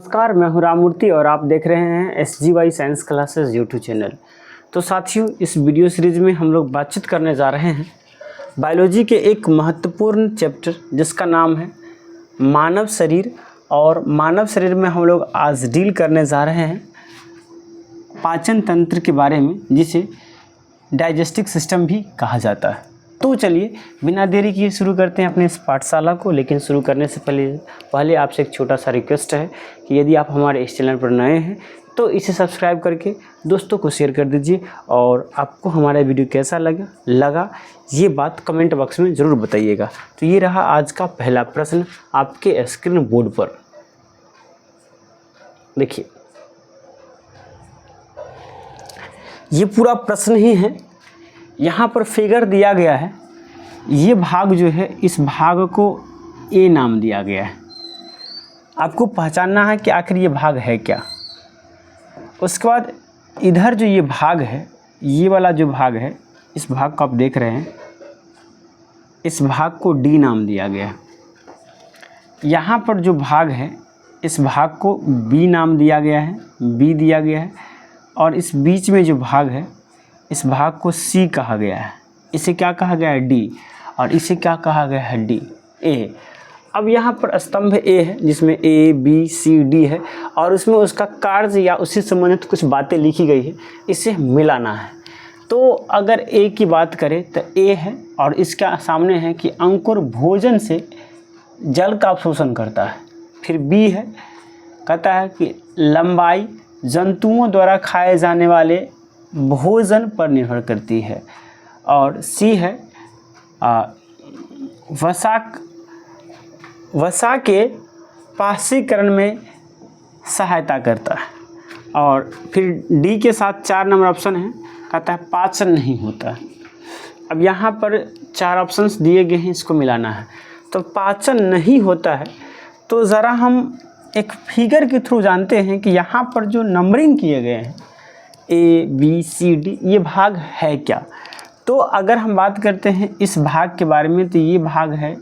नमस्कार, मैं हूं राममूर्ति और आप देख रहे हैं SGY science classes YouTube channel. तो साथियों, इस वीडियो सीरीज़ में हम लोग बातचीत करने जा रहे हैं बायोलॉजी के एक महत्वपूर्ण चैप्टर जिसका नाम है मानव शरीर। और मानव शरीर में हम लोग आज डील करने जा रहे हैं पाचन तंत्र के बारे में, जिसे डाइजेस्टिव सिस्टम भी कहा जाता है। तो चलिए बिना देरी किए शुरू करते हैं अपने इस पाठशाला को। लेकिन शुरू करने से पहले आपसे एक छोटा सा रिक्वेस्ट है कि यदि आप हमारे इस चैनल पर नए हैं तो इसे सब्सक्राइब करके दोस्तों को शेयर कर दीजिए। और आपको हमारा वीडियो कैसा लगा ये बात कमेंट बॉक्स में ज़रूर बताइएगा। तो ये रहा आज का पहला प्रश्न आपके स्क्रीन बोर्ड पर। देखिए, ये पूरा प्रश्न ही है। यहाँ पर फिगर दिया गया है, ये भाग जो है इस भाग को ए नाम दिया गया है। आपको पहचानना है कि आखिर ये भाग है क्या। उसके बाद इधर जो ये भाग है, ये वाला जो भाग है, इस भाग को आप देख रहे हैं, इस भाग को डी नाम दिया गया है। यहाँ पर जो भाग है इस भाग को बी नाम दिया गया है, बी दिया गया है। और इस बीच में जो भाग है इस भाग को सी कहा गया है। इसे क्या कहा गया है? डी। और इसे क्या कहा गया है? डी, ए। अब यहाँ पर स्तंभ ए है जिसमें ए बी सी डी है और उसमें उसका कार्य या उससे संबंधित कुछ बातें लिखी गई है, इसे मिलाना है। तो अगर ए की बात करें तो ए है और इसका सामने है कि अंकुर भोजन से जल का अवशोषण करता है। फिर बी है, कहता है कि लंबाई जंतुओं द्वारा खाए जाने वाले भोजन पर निर्भर करती है। और सी है वसा के पाचीकरण में सहायता करता है। और फिर डी के साथ 4 नंबर ऑप्शन है, कहता है पाचन नहीं होता। अब यहाँ पर 4 ऑप्शंस दिए गए हैं, इसको मिलाना है। तो पाचन नहीं होता है तो ज़रा हम एक फिगर के थ्रू जानते हैं कि यहाँ पर जो नंबरिंग किए गए हैं ए बी सी डी, ये भाग है क्या। तो अगर हम बात करते हैं इस भाग के बारे में तो ये भाग है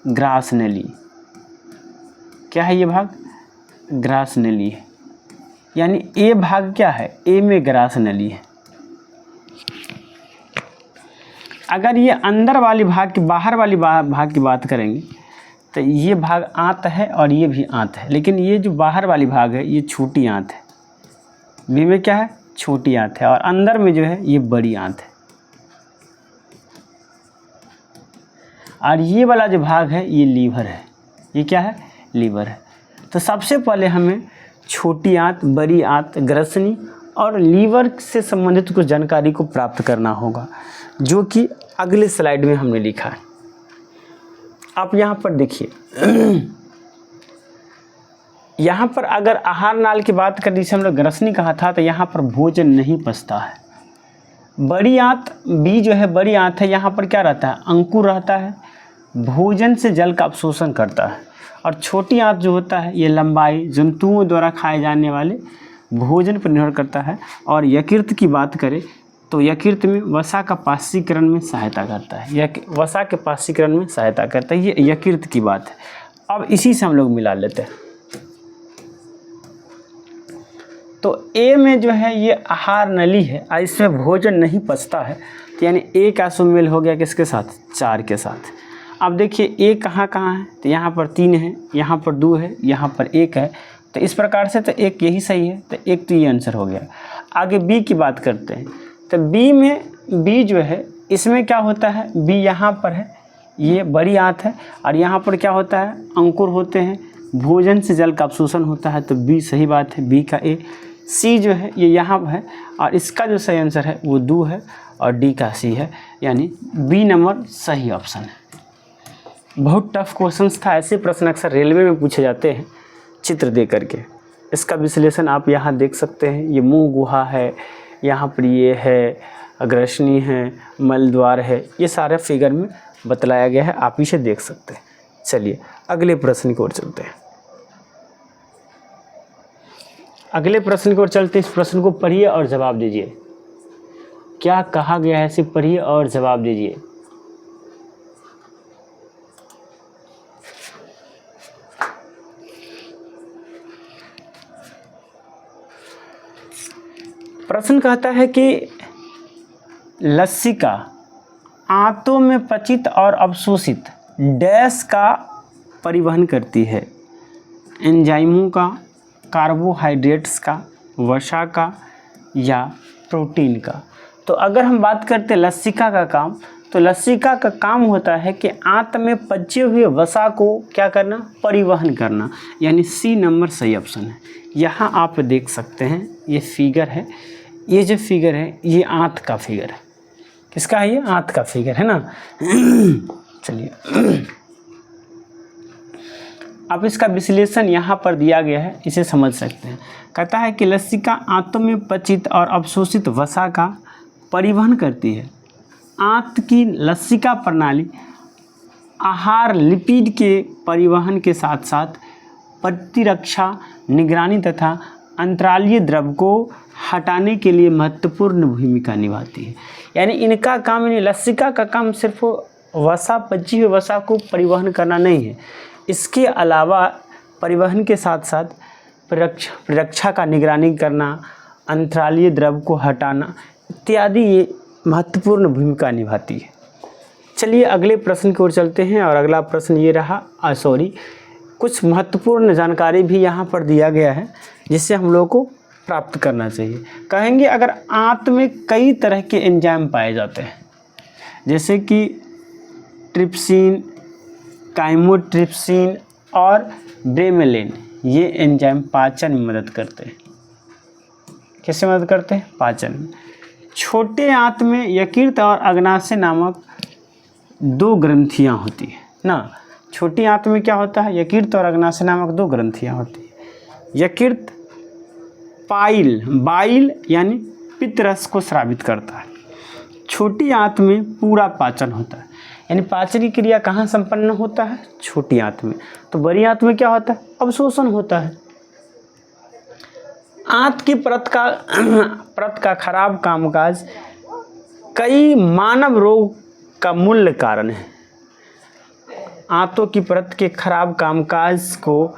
ग्रास नली। क्या है ये भाग? ग्रास नली है। यानी ए भाग क्या है? ए में ग्रास नली है। अगर ये अंदर वाली भाग की बाहर वाली भाग की बात करेंगे तो ये भाग आंत है और ये भी आंत है। लेकिन ये जो बाहर वाली भाग है ये छोटी आंत है। बी में क्या है? छोटी आंत है। और अंदर में जो है ये बड़ी आंत है। और ये वाला जो भाग है ये लीवर है। ये क्या है? लीवर है। तो सबसे पहले हमें छोटी आंत, बड़ी आंत, ग्रसनी और लीवर से संबंधित कुछ जानकारी को प्राप्त करना होगा, जो कि अगले स्लाइड में हमने लिखा है। आप यहाँ पर देखिए, यहाँ पर अगर आहार नाल की बात करें, जिसे हम लोग ग्रसनी कहा था, तो यहाँ पर भोजन नहीं पचता है। बड़ी आंत बी जो है, बड़ी आंत है, यहाँ पर क्या रहता है? अंकुर रहता है, भोजन से जल का अवशोषण करता है। और छोटी आंत जो होता है ये लंबाई जंतुओं द्वारा खाए जाने वाले भोजन पर निर्भर करता है। और यकृत की बात करें तो यकृत में वसा का पाचीकरण में सहायता करता है। वसा के पाचीकरण में सहायता करता है। ये यकृत की बात है। अब इसी से हम लोग मिला लेते हैं। तो ए में जो है ये आहार नली है और इसमें भोजन नहीं पचता है। तो यानी ए का सुमेल हो गया किसके साथ? 4 के साथ। अब देखिए ए कहाँ कहाँ है? तो यहाँ पर 3 है, यहाँ पर 2 है, यहाँ पर 1 है। तो इस प्रकार से तो एक यही सही है। तो एक तो ये आंसर हो गया। आगे बी की बात करते हैं। तो बी में, बी जो है इसमें क्या होता है? बी यहाँ पर है, ये बड़ी आंत है। और यहाँ पर क्या होता है? अंकुर होते हैं, भोजन से जल का अवशोषण होता है। तो बी सही बात है, बी का ए। सी जो है ये यहाँ है और इसका जो सही आंसर है वो 2 है और डी का सी है। यानी बी नंबर सही ऑप्शन है। बहुत टफ क्वेश्चंस था। ऐसे प्रश्न अक्सर रेलवे में पूछे जाते हैं चित्र दे करके। इसका विश्लेषण आप यहाँ देख सकते हैं। ये मुंह गुहा है, यहाँ पर ये है ग्रसनी है, मलद्वार है, ये सारे फिगर में बतलाया गया है। आप इसे देख सकते हैं। चलिए अगले प्रश्न की ओर चलते हैं। अगले प्रश्न की ओर चलते हैं। इस प्रश्न को पढ़िए और जवाब दीजिए। क्या कहा गया है इसे पढ़िए और जवाब दीजिए। प्रश्न कहता है कि लसिका आंतों में पचित और अवशोषित डैश का परिवहन करती है, एंजाइमों का, कार्बोहाइड्रेट्स का, वसा का या प्रोटीन का। तो अगर हम बात करते हैं लसिका का काम, तो लसिका का काम होता है कि आंत में पचे हुए वसा को क्या करना, परिवहन करना, यानी सी नंबर सही ऑप्शन है। यहाँ आप देख सकते हैं ये फिगर है, ये जो फिगर है ये आंत का फिगर है। किसका है ये? आंत का फिगर है ना। चलिए अब इसका विश्लेषण यहाँ पर दिया गया है, इसे समझ सकते हैं। कहता है कि लसिका आंतों में पचित और अवशोषित वसा का परिवहन करती है। आंत की लसिका प्रणाली आहार लिपिड के परिवहन के साथ साथ प्रतिरक्षा, निगरानी तथा अंतरालीय द्रव को हटाने के लिए महत्वपूर्ण भूमिका निभाती है। यानी इनका काम, यानी लसिका का काम सिर्फ वसा, पची हुई वसा को परिवहन करना नहीं है, इसके अलावा परिवहन के साथ साथ प्रतिरक्षा का निगरानी करना, अंतरालीय द्रव को हटाना इत्यादि ये महत्वपूर्ण भूमिका निभाती है। चलिए अगले प्रश्न की ओर चलते हैं, और अगला प्रश्न ये रहा, कुछ महत्वपूर्ण जानकारी भी यहाँ पर दिया गया है जिससे हम लोगों को प्राप्त करना चाहिए। कहेंगे अगर आंत में कई तरह के एंजाइम पाए जाते हैं, जैसे कि ट्रिप्सिन, काइमोट्रिप्सिन और ब्रेमेलिन, ये एंजाइम पाचन में मदद करते हैं। कैसे मदद करते हैं? पाचन में। छोटे आंत में यकृत और अग्नाशय नामक 2 ग्रंथियाँ होती है ना। छोटी आंत में क्या होता है? यकृत और अग्नाशय नामक 2 ग्रंथियाँ होती है। यकृत बाइल यानी पित्तरस को स्रावित करता है। छोटी आंत में पूरा पाचन होता है, यानी पाचन की क्रिया कहाँ संपन्न होता है? छोटी आंत में। तो बड़ी आंत में क्या होता है? अवशोषण होता है। आंत की परत का खराब कामकाज कई मानव रोग का मूल कारण है। आंतों की परत के खराब कामकाज को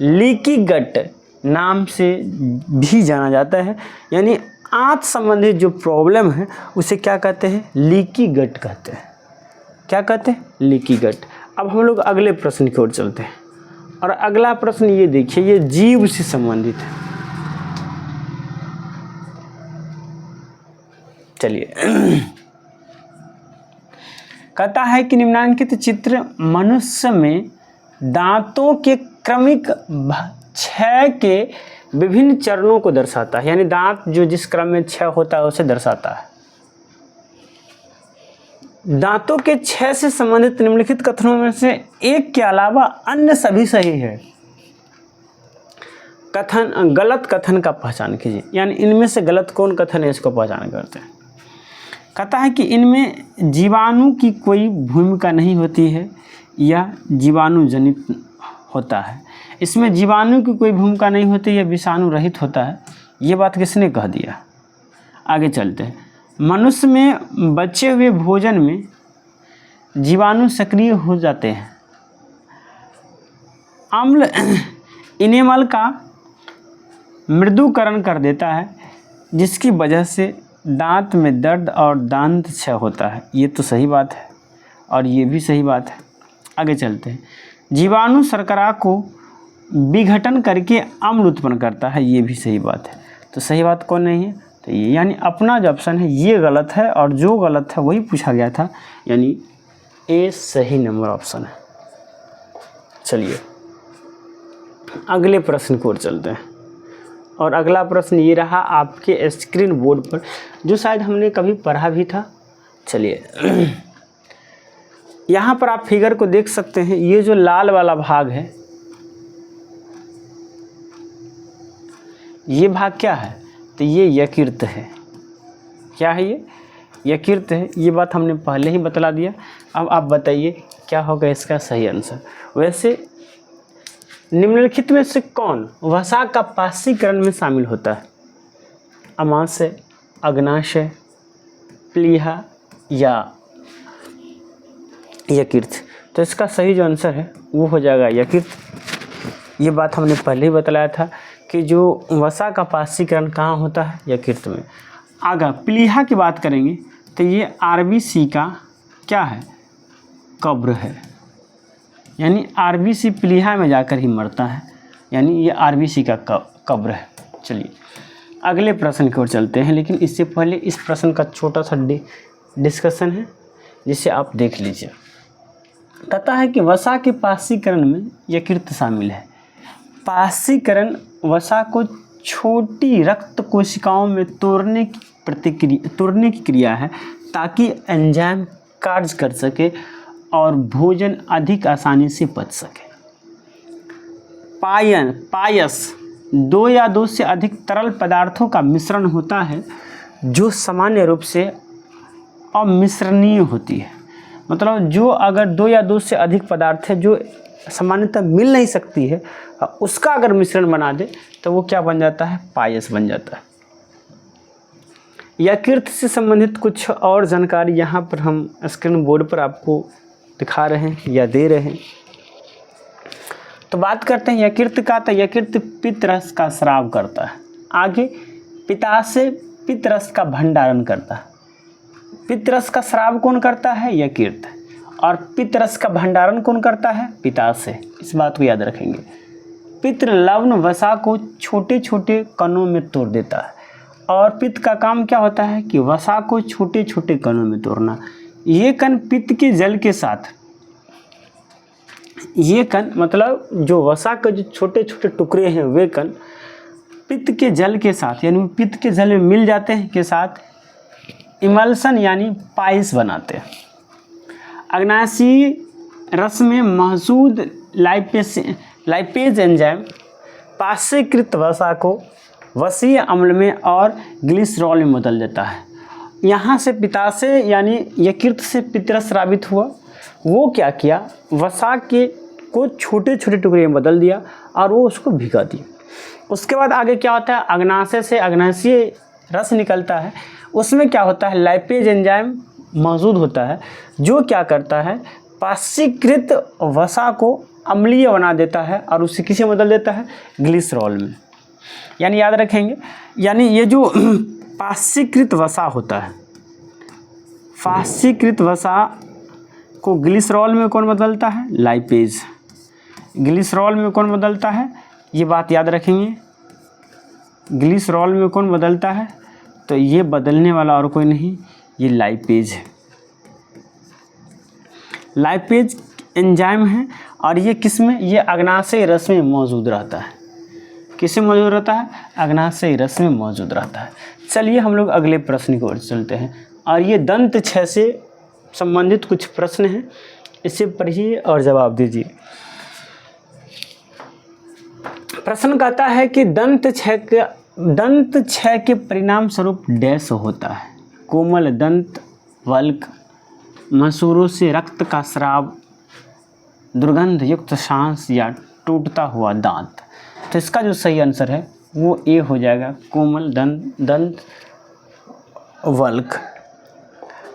लीकी गट नाम से भी जाना जाता है, यानी आंत संबंधित जो प्रॉब्लम है उसे क्या कहते हैं? लीकी गट कहते हैं। क्या कहते हैं? Leaky gut. अब हम लोग अगले प्रश्न की ओर चलते हैं, और अगला प्रश्न ये देखिए, ये जीव से संबंधित है। चलिए कहता है कि निम्नलिखित चित्र मनुष्य में दांतों के क्रमिक क्षय के विभिन्न चरणों को दर्शाता है, यानी दांत जो जिस क्रम में क्षय होता है उसे दर्शाता है। दांतों के क्षय से संबंधित निम्नलिखित कथनों में से एक के अलावा अन्य सभी सही है। गलत कथन का पहचान कीजिए, यानी इनमें से गलत कौन कथन है इसको पहचान करते हैं। कहता है कि इनमें जीवाणु की कोई भूमिका नहीं होती है या जीवाणु जनित होता है। इसमें जीवाणु की कोई भूमिका नहीं होती या विषाणु रहित होता है। ये बात किसने कह दिया? आगे चलते हैं। मनुष्य में बचे हुए भोजन में जीवाणु सक्रिय हो जाते हैं। अम्ल इनेमल का मृदुकरण कर देता है, जिसकी वजह से दांत में दर्द और दांत क्षय होता है। ये तो सही बात है, और ये भी सही बात है। आगे चलते हैं। जीवाणु शर्करा को विघटन करके अम्ल उत्पन्न करता है। ये भी सही बात है। तो सही बात कौन नहीं है? तो ये, यानी अपना जो ऑप्शन है ये गलत है, और जो गलत है वही पूछा गया था, यानी ए सही नंबर ऑप्शन है। चलिए अगले प्रश्न की ओर चलते हैं, और अगला प्रश्न ये रहा आपके स्क्रीन बोर्ड पर, जो शायद हमने कभी पढ़ा भी था। चलिए यहाँ पर आप फिगर को देख सकते हैं। ये जो लाल वाला भाग है, ये भाग क्या है? तो ये यकृत है। क्या है ये? यकृत है। ये बात हमने पहले ही बतला दिया। अब आप बताइए क्या होगा इसका सही आंसर। वैसे निम्नलिखित में से कौन वसा का पाशीकरण में शामिल होता है? अमाशय, अग्नाशय, प्लीहा या यकृत? तो इसका सही जो आंसर है वो हो जाएगा यकृत। ये बात हमने पहले ही बतलाया था कि जो वसा का पाशीकरण कहाँ होता है, यकृत में। अगर प्लीहा की बात करेंगे तो ये आरबीसी का क्या है, कब्र है, यानी आरबीसी प्लीहा में जाकर ही मरता है, यानी ये आरबीसी का कब्र है। चलिए अगले प्रश्न की ओर चलते हैं, लेकिन इससे पहले इस प्रश्न का छोटा सा डिस्कशन है जिसे आप देख लीजिए। कहता है कि वसा के पाशीकरण में यकृत शामिल है। पाशीकरण वसा को छोटी रक्त कोशिकाओं में तोड़ने की क्रिया है ताकि एंजाइम कार्य कर सके और भोजन अधिक आसानी से पच सके। पायस 2 या 2 से अधिक तरल पदार्थों का मिश्रण होता है जो सामान्य रूप से अमिश्रणीय होती है। मतलब जो अगर 2 या 2 से अधिक पदार्थ है जो सामान्यतः मिल नहीं सकती है, उसका अगर मिश्रण बना दे तो वो क्या बन जाता है, पायस बन जाता है। यकृत से संबंधित कुछ और जानकारी यहाँ पर हम स्क्रीन बोर्ड पर आपको दिखा रहे हैं या दे रहे हैं। तो बात करते हैं यकृत का, तो यकृत पित्त रस का स्राव करता है। आगे पित्ताशय पित्त रस का भंडारण करता है। पित्त रस का स्राव कौन करता है, यकृत, और पित्त रस का भंडारण कौन करता है, पित्ताशय। इस बात को याद रखेंगे। पित्त लवण वसा को छोटे छोटे कणों में तोड़ देता है, और पित्त का काम क्या होता है कि वसा को छोटे छोटे कणों में तोड़ना। ये कण पित्त के जल के साथ, ये कण मतलब जो वसा के जो छोटे छोटे टुकड़े हैं वे कण पित्त के जल के साथ, यानी पित्त के जल में मिल जाते हैं के साथ इमल्सन यानी पायस बनाते हैं। अग्नाशयी रस में मौजूद लाइपेज एंजाइम पाशीकृत वसा को वसीय अम्ल में और ग्लिसरॉल में बदल देता है। यहाँ से पित्ताशय यानी यकृत से पित्तरस स्रावित हुआ, वो क्या किया, वसा के को छोटे छोटे टुकड़े में बदल दिया और वो उसको भिगा दिया। उसके बाद आगे क्या होता है, अग्नाशय से अग्नाशयी रस निकलता है, उसमें क्या होता है, लाइपेज एंजाइम मौजूद होता है जो क्या करता है, पाशीकृत वसा को अम्लीय बना देता है और उसे किसे बदल देता है, ग्लिसरॉल में। यानी याद रखेंगे, यानी ये जो पाशीकृत वसा होता है, पाशीकृत वसा को ग्लिसरॉल में कौन बदलता है, लाइपेज। ग्लिसरॉल में कौन बदलता है, ये बात याद रखेंगे। ग्लिसरॉल में कौन बदलता है, तो ये बदलने वाला और कोई नहीं, ये लाइपेज है। लाइपेज एंजाइम है और ये किस में, ये अग्नाशयी रस में मौजूद रहता है। किसमें मौजूद रहता है, अग्नाशयी रस में मौजूद रहता है। चलिए हम लोग अगले प्रश्न की ओर चलते हैं, और ये दंत क्षय से संबंधित कुछ प्रश्न हैं, इसे पढ़िए और जवाब दीजिए। प्रश्न कहता है कि दंत क्षय के परिणाम स्वरूप डैश होता है, कोमल दंत वल्क, मसूरों से रक्त का स्राव, दुर्गंध युक्त सांस या टूटता हुआ दांत। तो इसका जो सही आंसर है वो ए हो जाएगा, कोमल दंत वल्क।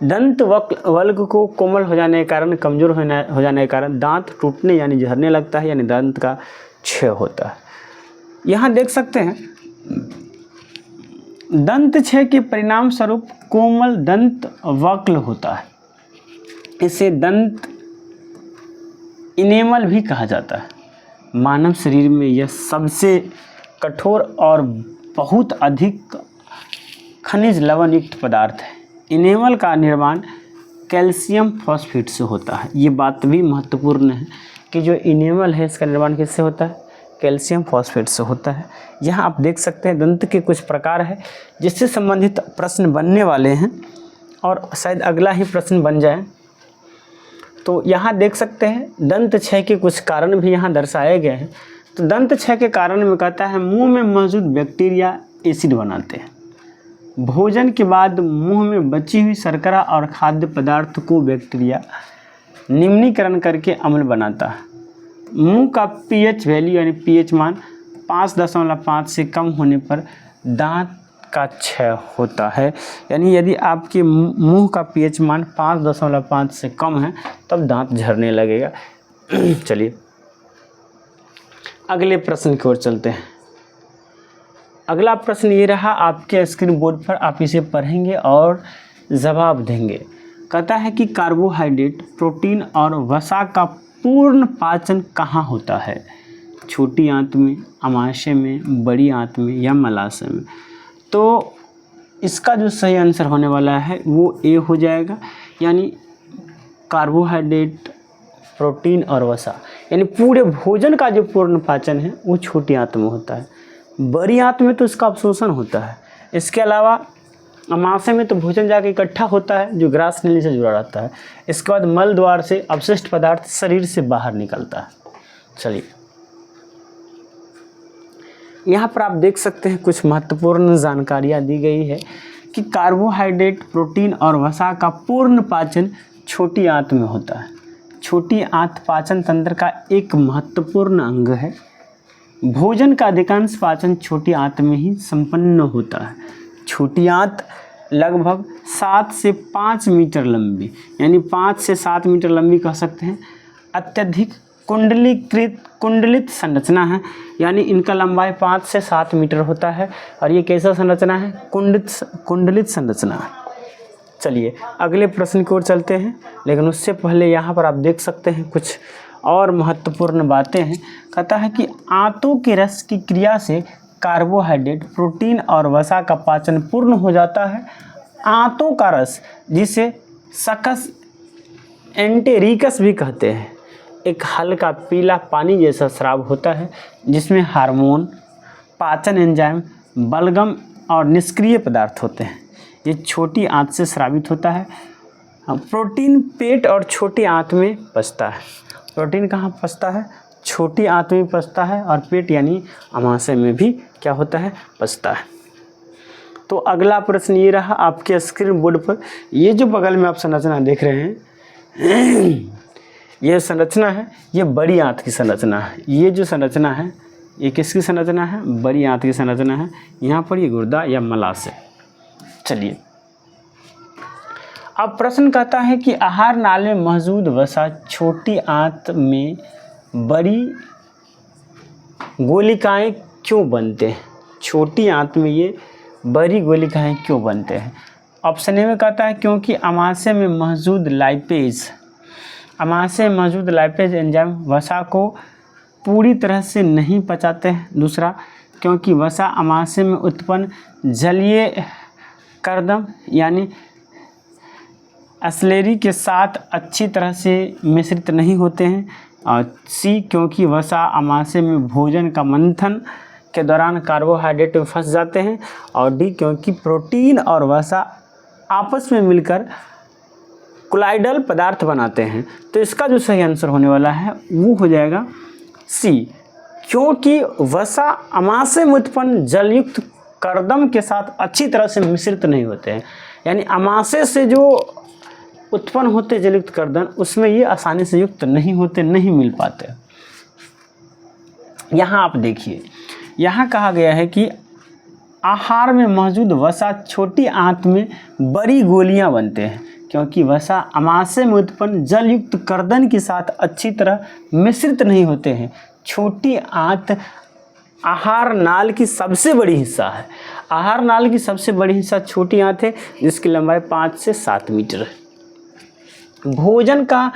दंत वल्क को कोमल हो जाने के कारण, कमज़ोर हो जाने के कारण दांत टूटने यानी झरने लगता है, यानी दांत का क्षय होता है। यहाँ देख सकते हैं दंत क्षय के परिणाम स्वरूप कोमल दंत वक्ल होता है। इसे दंत इनेमल भी कहा जाता है। मानव शरीर में यह सबसे कठोर और बहुत अधिक खनिज लवण युक्त पदार्थ है। इनेमल का निर्माण कैल्शियम फॉस्फेट से होता है। ये बात भी महत्वपूर्ण है कि जो इनेमल है इसका निर्माण किससे होता है, कैल्शियम फॉस्फेट से होता है। यहाँ आप देख सकते हैं दंत के कुछ प्रकार है जिससे संबंधित प्रश्न बनने वाले हैं और शायद अगला ही प्रश्न बन जाए। तो यहाँ देख सकते हैं दंत क्षय के कुछ कारण भी यहाँ दर्शाए गए हैं। तो दंत क्षय के कारण में कहता है मुंह में मौजूद बैक्टीरिया एसिड बनाते हैं। भोजन के बाद मुंह में बची हुई शर्करा और खाद्य पदार्थ को बैक्टीरिया निम्नीकरण करके अम्ल बनाता है। मुंह का पीएच वैल्यू यानी पीएच मान 5.5 से कम होने पर दांत का क्षय होता है। यानी यदि आपके मुंह का पीएच मान 5.5 से कम है तब दांत झड़ने लगेगा। चलिए अगले प्रश्न की ओर चलते हैं। अगला प्रश्न ये रहा आपके स्क्रीन बोर्ड पर, आप इसे पढ़ेंगे और जवाब देंगे। कहता है कि कार्बोहाइड्रेट, प्रोटीन और वसा का पूर्ण पाचन कहाँ होता है? छोटी आंत में, अमाशय में, बड़ी आंत में या मलाशय में? तो इसका जो सही आंसर होने वाला है वो ए हो जाएगा, यानी कार्बोहाइड्रेट, प्रोटीन और वसा, यानी पूरे भोजन का जो पूर्ण पाचन है वो छोटी आंत में होता है। बड़ी आंत में तो इसका अवशोषण होता है। इसके अलावा अमाशय में तो भोजन जाके इकट्ठा होता है जो ग्रास नली से जुड़ा रहता है। इसके बाद मल द्वार से अवशिष्ट पदार्थ शरीर से बाहर निकलता है। चलिए, यहाँ पर आप देख सकते हैं कुछ महत्वपूर्ण जानकारियाँ दी गई है कि कार्बोहाइड्रेट, प्रोटीन और वसा का पूर्ण पाचन छोटी आंत में होता है। छोटी आंत पाचन तंत्र का एक महत्वपूर्ण अंग है। भोजन का अधिकांश पाचन छोटी आंत में ही संपन्न होता है। छोटी आंत लगभग 7 से 5 मीटर लंबी, यानी 5 से 7 मीटर लंबी कह सकते हैं, अत्यधिक कुंडलित संरचना है, यानी इनका लंबाई 5 से 7 मीटर होता है। और ये कैसा संरचना है? कुंडलित संरचना है। चलिए अगले प्रश्न की ओर चलते हैं, लेकिन उससे पहले यहाँ पर आप देख सकते हैं कुछ और महत्वपूर्ण बातें हैं। कहता है कि आंतों के रस की क्रिया से कार्बोहाइड्रेट, प्रोटीन और वसा का पाचन पूर्ण हो जाता है। आंतों का रस, जिसे सकस एंटेरिकस भी कहते हैं, एक हल्का पीला पानी जैसा स्राव होता है जिसमें हार्मोन, पाचन एंजाइम, बलगम और निष्क्रिय पदार्थ होते हैं। ये छोटी आंत से स्रावित होता है। प्रोटीन पेट और छोटी आंत में पचता है। प्रोटीन कहाँ पचता है? छोटी आंत में पचता है, और पेट यानी अमाशय में भी क्या होता है? पचता है। तो अगला प्रश्न ये रहा आपके स्क्रीन बोर्ड पर। ये जो बगल में आप संरचना देख रहे हैं, ये संरचना है, ये बड़ी आंत की संरचना है। ये जो संरचना है ये किसकी संरचना है? बड़ी आंत की संरचना है। यहाँ पर ये गुर्दा या मलाशय। चलिए, अब प्रश्न कहता है कि आहार नाल में मौजूद वसा छोटी आंत में बड़ी गोलिकाएं क्यों बनते हैं? छोटी आंत में ये बड़ी गोलिकाएं क्यों बनते हैं? ऑप्शन ए में कहता है क्योंकि अमाशय में मौजूद लाइपेज एंजाइम वसा को पूरी तरह से नहीं पचाते हैं। दूसरा, क्योंकि वसा अमाशय में उत्पन्न जलीय कर्दम यानी स्लेरी के साथ अच्छी तरह से मिश्रित नहीं होते हैं। और सी, क्योंकि वसा अमाशय में भोजन का मंथन के दौरान कार्बोहाइड्रेट में फंस जाते हैं। और डी, क्योंकि प्रोटीन और वसा आपस में मिलकर कोलाइडल पदार्थ बनाते हैं। तो इसका जो सही आंसर होने वाला है वो हो जाएगा सी, क्योंकि वसा अमाशय में उत्पन्न जलयुक्त कर्दम के साथ अच्छी तरह से मिश्रित नहीं होते हैं। यानी अमाशय से जो उत्पन्न होते जलयुक्त कर्दम, उसमें ये आसानी से युक्त नहीं होते, नहीं मिल पाते। यहाँ आप देखिए, यहाँ कहा गया है कि आहार में मौजूद वसा छोटी आंत में बड़ी गोलियां बनते हैं, क्योंकि वसा अमाशय में उत्पन्न जलयुक्त कर्दन के साथ अच्छी तरह मिश्रित नहीं होते हैं। छोटी आंत आहार नाल की सबसे बड़ी हिस्सा है। आहार नाल की सबसे बड़ी हिस्सा छोटी आंत है, जिसकी लंबाई 5 से 7 मीटर है। भोजन का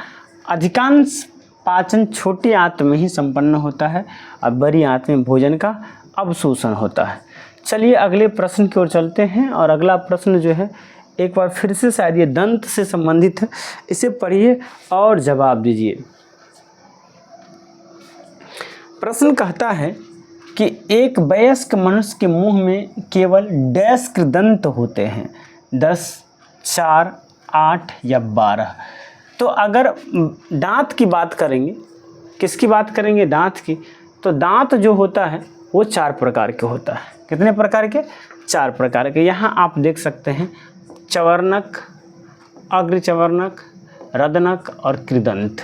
अधिकांश पाचन छोटी आंत में ही संपन्न होता है, और बड़ी आंत में भोजन का अवशोषण होता है। चलिए अगले प्रश्न की ओर चलते हैं, और अगला प्रश्न जो है एक बार फिर से शायद ये दंत से संबंधित है, इसे पढ़िए और जवाब दीजिए। प्रश्न कहता है कि एक वयस्क मनुष्य के मुंह में केवल डैश दंत होते हैं, 10, 4, 8 या 12। तो अगर दांत की बात करेंगे, किसकी बात करेंगे? दांत की। तो दांत जो होता है वो 4 प्रकार के होता है। कितने प्रकार के? 4 प्रकार के। यहाँ आप देख सकते हैं चवर्णक, अग्रचवर्णक, रदनक और कृदंत।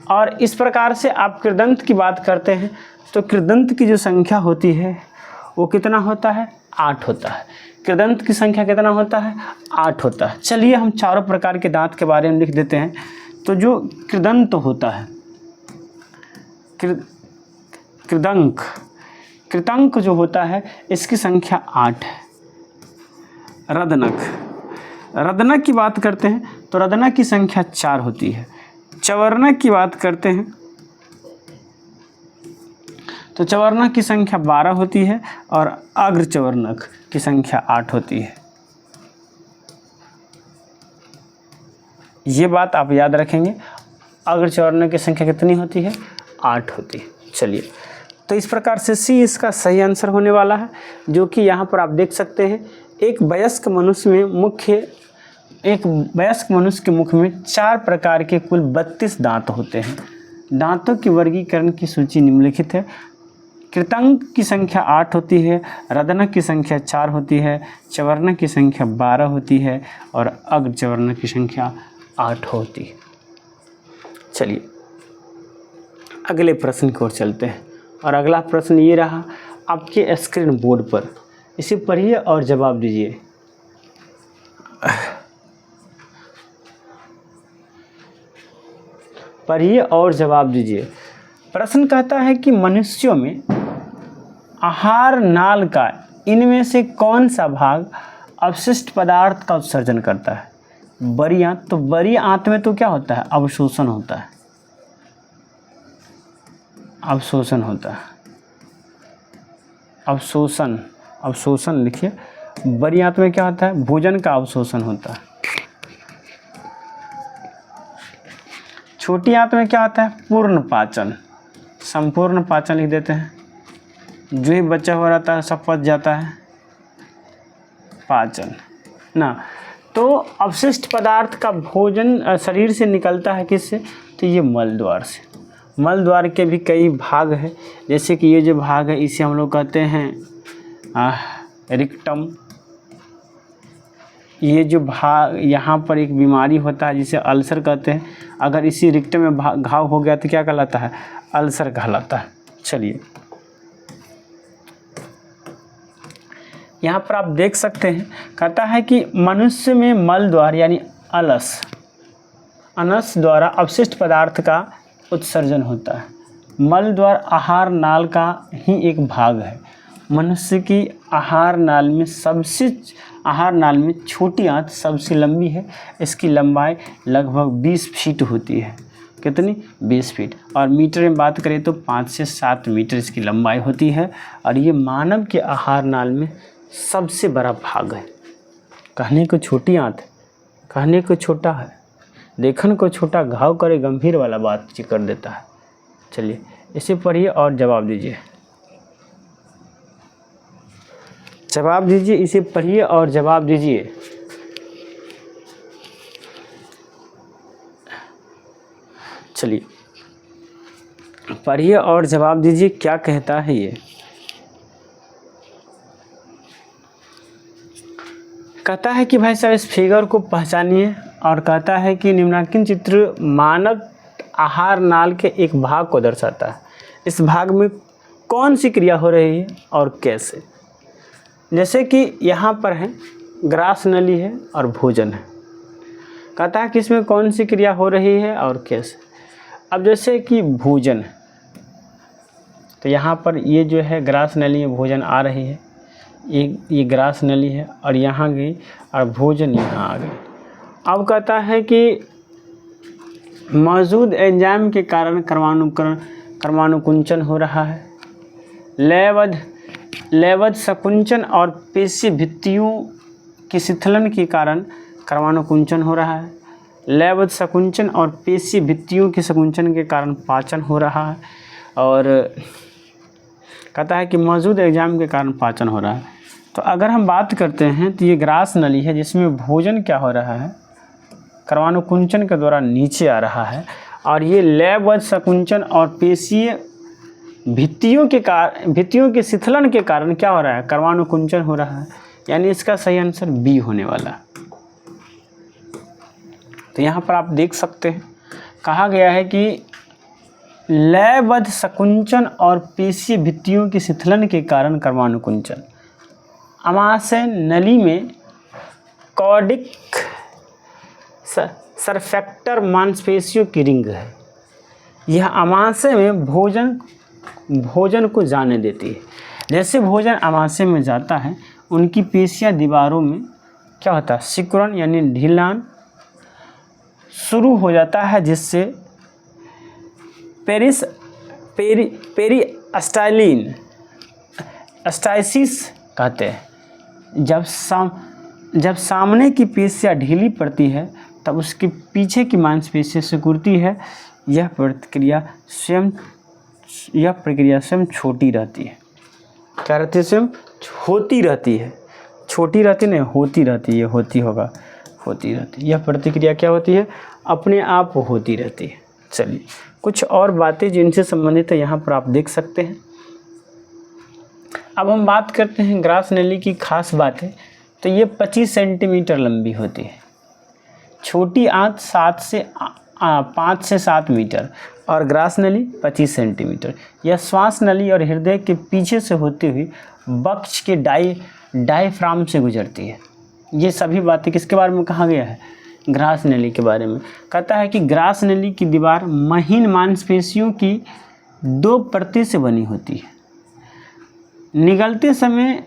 और इस प्रकार से आप कृदंत की बात करते हैं तो कृदंत की जो संख्या होती है वो कितना होता है? 8 होता है। कृदंत की संख्या कितना होता है? 8 होता है। चलिए हम चारों प्रकार के दांत के बारे में लिख देते हैं। तो जो कृदंत होता है, कृदंक, कृतांक जो होता है इसकी संख्या 8 है। रदनक की बात करते हैं तो रदनक की संख्या 4 होती है। चवर्णक की बात करते हैं तो चवर्णक की संख्या 12 होती है और अग्रचवर्णक की संख्या 8 होती है। ये बात आप याद रखेंगे, अग्रचवर्णक की संख्या कितनी होती है? 8 होती है। चलिए, तो इस प्रकार से सी इसका सही आंसर होने वाला है, जो कि यहाँ पर आप देख सकते हैं। एक वयस्क मनुष्य के मुख में 4 प्रकार के कुल 32 दांत होते हैं। दांतों की वर्गीकरण की सूची निम्नलिखित है। कृतांक की संख्या 8 होती है, रदनक की संख्या 4 होती है, चवर्णक की संख्या 12 होती है और अग्रचवर्णक की संख्या 8 होती है। चलिए अगले प्रश्न की ओर चलते हैं, और अगला प्रश्न ये रहा आपके स्क्रीन बोर्ड पर। इसे पढ़िए और जवाब दीजिए। पढ़िए और जवाब दीजिए। प्रश्न कहता है कि मनुष्यों में आहार नाल का इनमें से कौन सा भाग अवशिष्ट पदार्थ का उत्सर्जन करता है? बड़ी आंत। तो बड़ी आंत में तो क्या होता है? अवशोषण होता है। अवशोषण होता है। अवशोषण लिखिए। बड़ी आंत में क्या होता है? भोजन का अवशोषण होता है। छोटी आंत में क्या होता है? पूर्ण पाचन। संपूर्ण पाचन लिख देते हैं। जो ही बचा हुआ रहता है सब पच जाता है। पाचन ना। तो अवशिष्ट पदार्थ का भोजन शरीर से निकलता है किससे? तो ये मल द्वार से। मल द्वार के भी कई भाग है, जैसे कि ये जो भाग है इसे हम लोग कहते हैं रिक्टम। ये जो भाग यहाँ पर एक बीमारी होता है जिसे अल्सर कहते हैं। अगर इसी रिक्टम में घाव हो गया तो क्या कहलाता है? अल्सर कहलाता है। चलिए यहाँ पर आप देख सकते हैं, कहता है कि मनुष्य में मल द्वार यानी अनस द्वारा अवशिष्ट पदार्थ का उत्सर्जन होता है। मल द्वार आहार नाल का ही एक भाग है। मनुष्य की आहार नाल में छोटी आंत सबसे लंबी है। इसकी लंबाई लगभग 20 फीट होती है। कितनी? 20 फीट। और मीटर में बात करें तो 5 से 7 मीटर इसकी लंबाई होती है। और ये मानव के आहार नाल में सबसे बड़ा भाग है। कहने को छोटी आंत, कहने को छोटा है, देखन को छोटा, घाव करे गंभीर वाला बात कर देता है। चलिए इसे पढ़िए और जवाब दीजिए। जवाब दीजिए, इसे पढ़िए और जवाब दीजिए। चलिए पढ़िए और जवाब दीजिए, क्या कहता है ये? कहता है कि भाई साहब इस फिगर को पहचानिए, और कहता है कि निम्नलिखित चित्र मानव आहार नाल के एक भाग को दर्शाता है। इस भाग में कौन सी क्रिया हो रही है और कैसे? जैसे कि यहाँ पर है ग्रास नली है और भोजन है। कहता है कि इसमें कौन सी क्रिया हो रही है और कैसे। अब जैसे कि भोजन है तो यहाँ पर ये जो है ग्रास नली में भोजन आ रही है, ये ग्रास नली है और यहाँ गई और भोजन यहाँ आ गई। अब कहता है कि मौजूद एंजाइम के कारण कर्मानुकुंचन हो रहा है। लयबद्ध संकुंचन और पेशी भित्तियों की शिथिलन के कारण कर्मानुकुंचन हो रहा है। लयबद्ध संकुंचन और पेशी भित्तियों के संकुंचन के कारण पाचन हो रहा है। और कहता है कि मौजूद एंजाइम के कारण पाचन हो रहा है। तो अगर हम बात करते हैं तो ये ग्रास नली है जिसमें भोजन क्या हो रहा है? कर्मानुकुंचन के द्वारा नीचे आ रहा है। और ये लयबद्ध संकुंचन और पेशीय भित्तियों के शिथिलन के कारण क्या हो रहा है? कर्मानुकुंचन हो रहा है। यानी इसका सही आंसर बी होने वाला। तो यहाँ पर आप देख सकते हैं कहा गया है कि लयबद्ध संकुंचन और पेशीय भित्तियों के शिथिलन के कारण कर्मानुकुंचन। अमाशय नली में कॉर्डिक सरफेक्टर मांसपेशियों की रिंग है। यह अमाशय में भोजन को जाने देती है। जैसे भोजन आमाशय में जाता है उनकी पेशियां दीवारों में क्या होता है, सिकुड़न यानी ढीलान शुरू हो जाता है, जिससे पेरिस्टाइलिन स्टाइसिस कहते हैं। जब सामने की पेशियां ढीली पड़ती है तब उसके पीछे की मांसपेशियां सिकुड़ती है। यह प्रक्रिया स्वयं छोटी रहती है। क्या रहती है? स्वयं होती रहती है। छोटी रहती नहीं, होती रहती है, होती होगा, होती रहती है। यह प्रतिक्रिया क्या होती है? अपने आप होती रहती है। चलिए कुछ और बातें जिनसे संबंधित है यहाँ पर आप देख सकते हैं। अब हम बात करते हैं ग्रास नली की खास बातें। तो ये 25 सेंटीमीटर लंबी होती है। छोटी आंत 5 से 7 मीटर और ग्रास नली 25 सेंटीमीटर। यह श्वास नली और हृदय के पीछे से होती हुई वक्ष के डायफ्राम से गुजरती है। ये सभी बातें किसके बारे में कहा गया है? ग्रास नली के बारे में। कहता है कि ग्रास नली की दीवार महीन मांसपेशियों की 2 परतों से बनी होती है। निगलते समय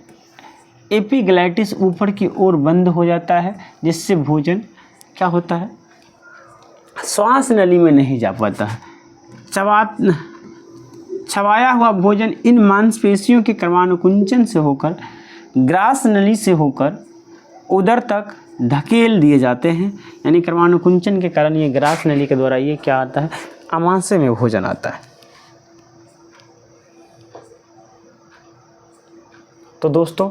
एपिग्लैटिस ऊपर की ओर बंद हो जाता है, जिससे भोजन क्या होता है? श्वास नली में नहीं जा पाता है। चबाया हुआ भोजन इन मांसपेशियों के क्रमानुकुंचन से होकर ग्रास नली से होकर उदर तक धकेल दिए जाते हैं। यानी क्रमानुकुंचन के कारण ये ग्रास नली के द्वारा ये क्या आता है? आमाशय में भोजन आता है। तो दोस्तों,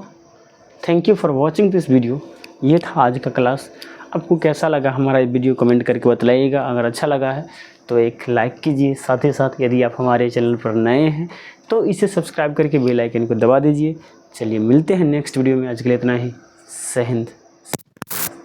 thank you for watching this video. ये था आज का क्लास। आपको कैसा लगा हमारा ये वीडियो कमेंट करके बताइएगा। अगर अच्छा लगा है तो एक लाइक कीजिए। साथ ही साथ यदि आप हमारे चैनल पर नए हैं तो इसे सब्सक्राइब करके बेल आइकन को दबा दीजिए। चलिए मिलते हैं नेक्स्ट वीडियो में। आज के लिए इतना ही। जय हिंद।